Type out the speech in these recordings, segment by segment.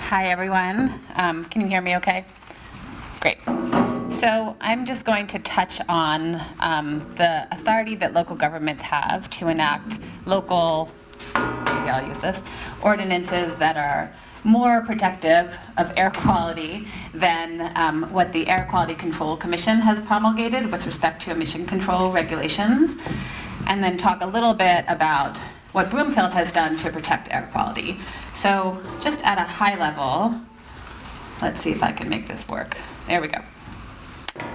Hi, everyone. Can you hear me okay? Great. So I'm just going to touch on the authority that local governments have to enact local, maybe I'll use this, ordinances that are more protective of air quality than what the Air Quality Control Commission has promulgated with respect to emission control regulations, and then talk a little bit about what Broomfield has done to protect air quality. So just at a high level, let's see if I can make this work. There we go.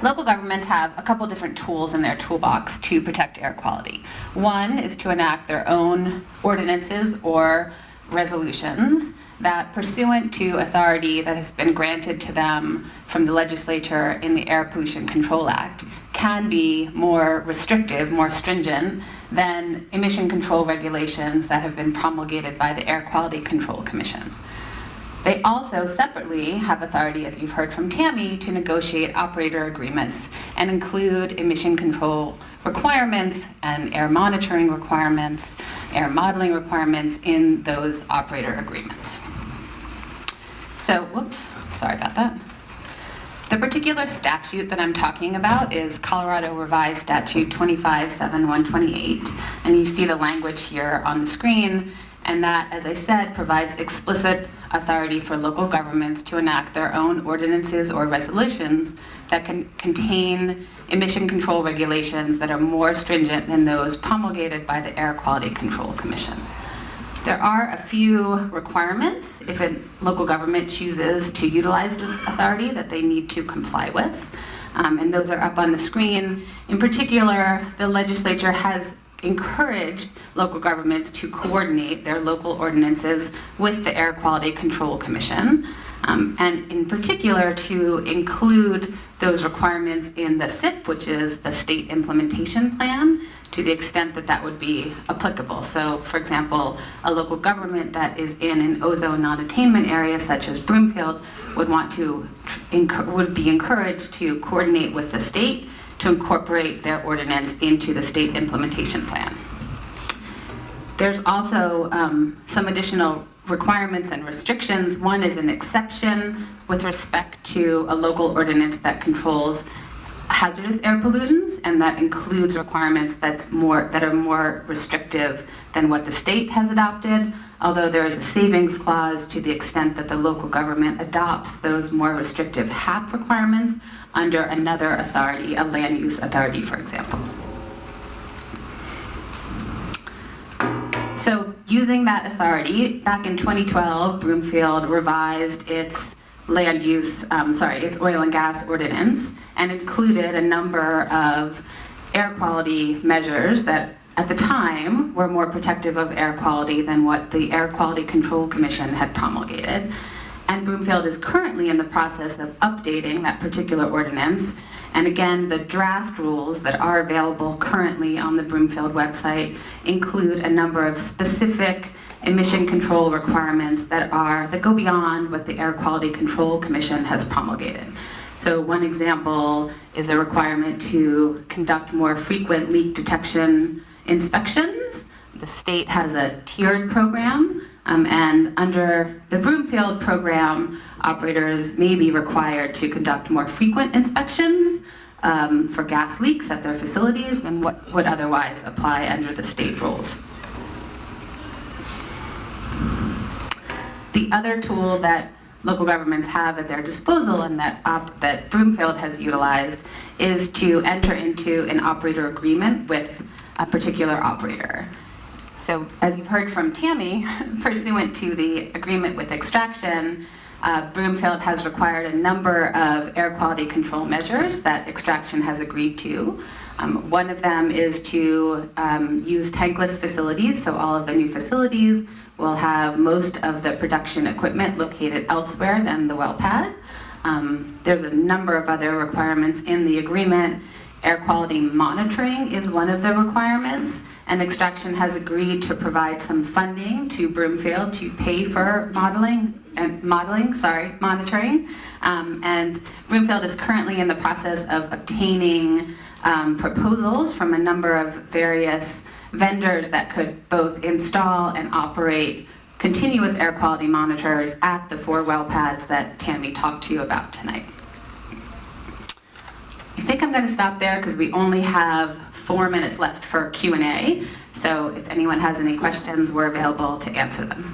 Local governments have a couple different tools in their toolbox to protect air quality. One is to enact their own ordinances or resolutions that, pursuant to authority that has been granted to them from the legislature in the Air Pollution Control Act, can be more restrictive, more stringent than emission control regulations that have been promulgated by the Air Quality Control Commission. They also separately have authority, as you've heard from Tammy, to negotiate operator agreements and include emission control requirements and air monitoring requirements, air modeling requirements in those operator agreements. So, whoops, sorry about that. The particular statute that I'm talking about is Colorado Revised Statute 257128, and you see the language here on the screen, and that, as I said, provides explicit authority for local governments to enact their own ordinances or resolutions that can contain emission control regulations that are more stringent than those promulgated by the Air Quality Control Commission. There are a few requirements if a local government chooses to utilize this authority that they need to comply with, and those are up on the screen. In particular, the legislature has encouraged local governments to coordinate their local ordinances with the Air Quality Control Commission, and in particular to include those requirements in the SIP, which is the State Implementation Plan, to the extent that that would be applicable. So, for example, a local government that is in an ozone non-attainment area, such as Broomfield, would be encouraged to coordinate with the state to incorporate their ordinance into the State Implementation Plan. There's also some additional requirements and restrictions. One is an exception with respect to a local ordinance that controls hazardous air pollutants, and that includes requirements that are more restrictive than what the state has adopted, although there is a savings clause to the extent that the local government adopts those more restrictive HAP requirements under another authority, a land use authority, for example. So using that authority, back in 2012, Broomfield revised its its oil and gas ordinance, and included a number of air quality measures that at the time were more protective of air quality than what the Air Quality Control Commission had promulgated. And Broomfield is currently in the process of updating that particular ordinance. And again, the draft rules that are available currently on the Broomfield website include a number of specific emission control requirements that go beyond what the Air Quality Control Commission has promulgated. So one example is a requirement to conduct more frequent leak detection inspections. The state has a tiered program, and under the Broomfield program, operators may be required to conduct more frequent inspections for gas leaks at their facilities than what would otherwise apply under the state rules. The other tool that local governments have at their disposal and that Broomfield has utilized is to enter into an operator agreement with a particular operator. So as you've heard from Tammy, pursuant to the agreement with Extraction, Broomfield has required a number of air quality control measures that Extraction has agreed to. One of them is to use tankless facilities, so all of the new facilities will have most of the production equipment located elsewhere than the well pad. There's a number of other requirements in the agreement. Air quality monitoring is one of the requirements, and Extraction has agreed to provide some funding to Broomfield to pay for monitoring. And Broomfield is currently in the process of obtaining proposals from a number of various vendors that could both install and operate continuous air quality monitors at the 4 well pads that Tammy talked to you about tonight. I think I'm going to stop there because we only have 4 minutes left for Q&A. So if anyone has any questions, we're available to answer them.